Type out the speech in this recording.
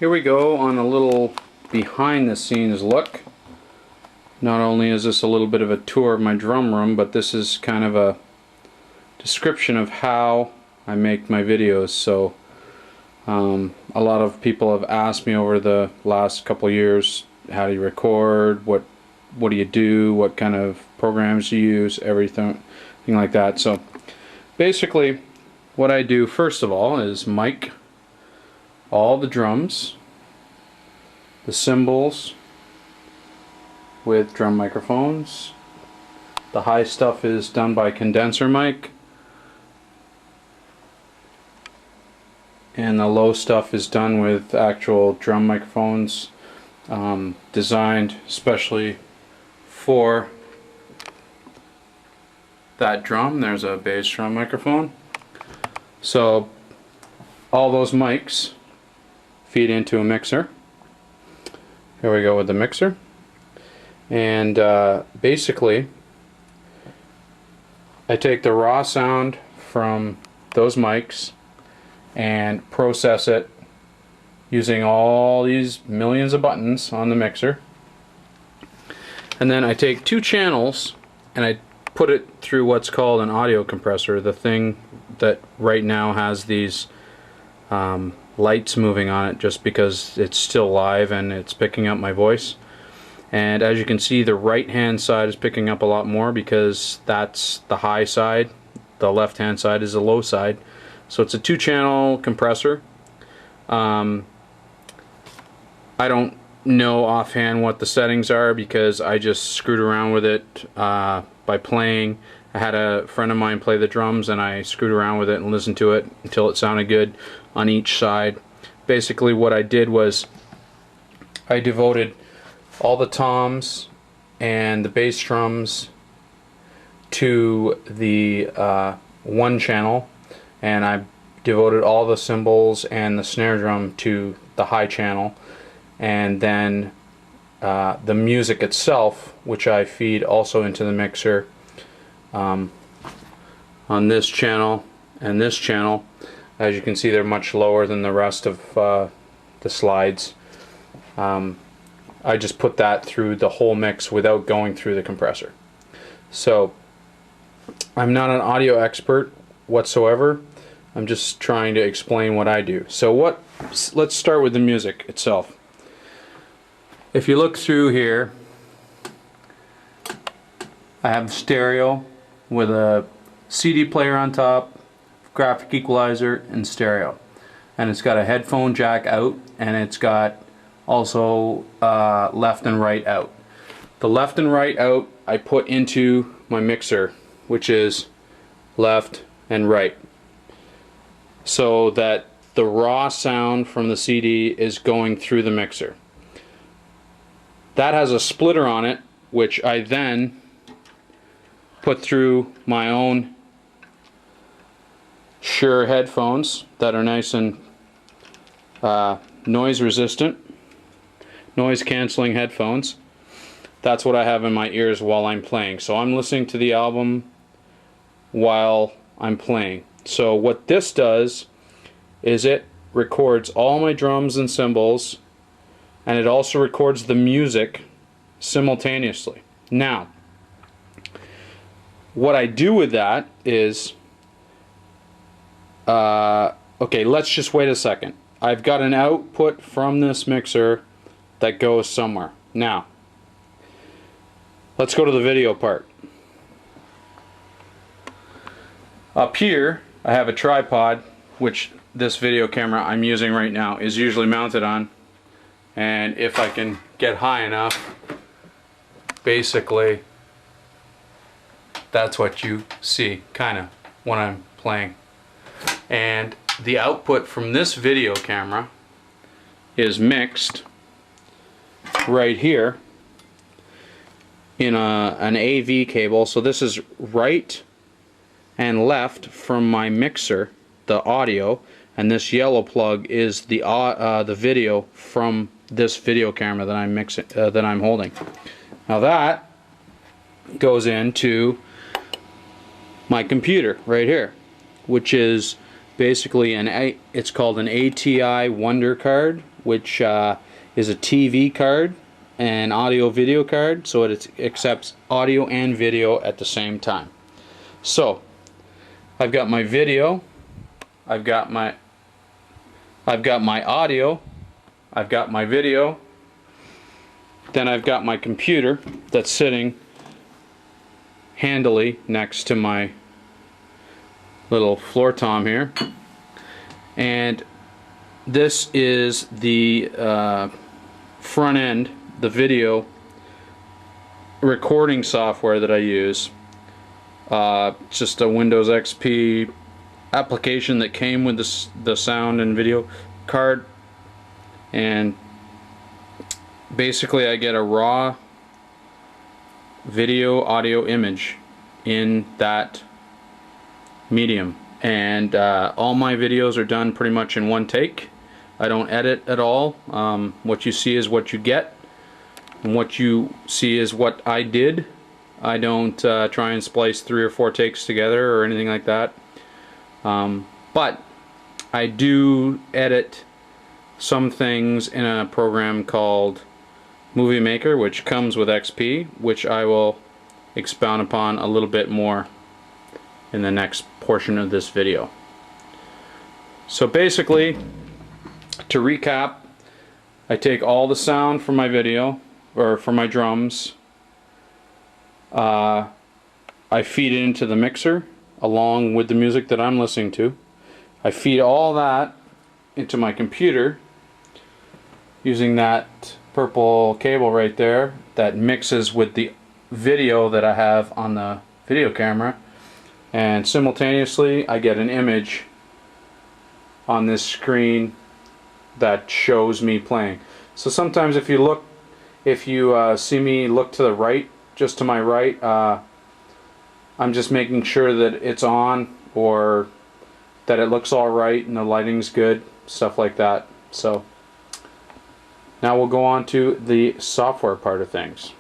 here we go on a little behind the scenes look. Not only is this a little bit of a tour of my drum room, but this is kind of a description of how I make my videos. So a lot of people have asked me over the last couple of years, how do you record, what do you do, what kind of programs do you use, everything like that. So basically what I do first of all is mic all the drums, the cymbals with drum microphones. The high stuff is done by condenser mic, and the low stuff is done with actual drum microphones designed especially for that drum. There's a bass drum microphone. So all those mics feed into a mixer. Here we go with the mixer. And basically I take the raw sound from those mics and process it using all these millions of buttons on the mixer. And then I take two channels and I put it through what's called an audio compressor, the thing that right now has these lights moving on it just because it's still live and it's picking up my voice. And as you can see, the right hand side is picking up a lot more because that's the high side, the left hand side is the low side. So it's a two-channel compressor. I don't know offhand what the settings are because I just screwed around with it by playing. I had a friend of mine play the drums and I screwed around with it and listened to it until it sounded good on each side. Basically what I did was I devoted all the toms and the bass drums to the one channel, and I devoted all the cymbals and the snare drum to the high channel, and then the music itself, which I feed also into the mixer on this channel and this channel. As you can see, they're much lower than the rest of the slides. I just put that through the whole mix without going through the compressor. So I'm not an audio expert whatsoever. I'm just trying to explain what I do. So let's start with the music itself. If you look through here, I have stereo with a CD player on top, graphic equalizer, and stereo. And it's got a headphone jack out, and it's got also left and right out. The left and right out I put into my mixer, which is left and right, so that the raw sound from the CD is going through the mixer. That has a splitter on it, which I then put through my own Shure headphones that are nice and noise resistant, noise cancelling headphones. That's what I have in my ears while I'm playing. So I'm listening to the album while I'm playing. So what this does is it records all my drums and cymbals, and it also records the music simultaneously. Now, what I do with that is, okay, let's just wait a second. I've got an output from this mixer that goes somewhere. Now, let's go to the video part. Up here, I have a tripod, which this video camera I'm using right now is usually mounted on. And if I can get high enough, basically, that's what you see, kind of, when I'm playing. And the output from this video camera is mixed right here in an AV cable. So this is right and left from my mixer, the audio, and this yellow plug is the video from this video camera that I'm mixing, that I'm holding. Now that goes into my computer right here, which is basically it's called an ATI Wonder card. which is a TV card and audio video card, so it accepts audio and video at the same time. So I've got my video, I've got my audio, I've got my video, then I've got my computer that's sitting handily next to my little floor tom here, and this is the front end, the video recording software that I use. Just a Windows XP application that came with the sound and video card, and basically I get a raw video, audio, image in that medium, and all my videos are done pretty much in one take. I don't edit at all. What you see is what you get, and what you see is what I did. I don't try and splice 3 or 4 takes together or anything like that. But I do edit some things in a program called Movie Maker, which comes with XP, which I will expound upon a little bit more in the next portion of this video. So basically, to recap, I take all the sound from my video, or from my drums, I feed it into the mixer along with the music that I'm listening to. I feed all that into my computer using that purple cable right there that mixes with the video that I have on the video camera, and simultaneously I get an image on this screen that shows me playing. So sometimes if you see me look to the right, just to my right, I'm just making sure that it's on, or that it looks alright and the lighting's good, stuff like that. So now we'll go on to the software part of things.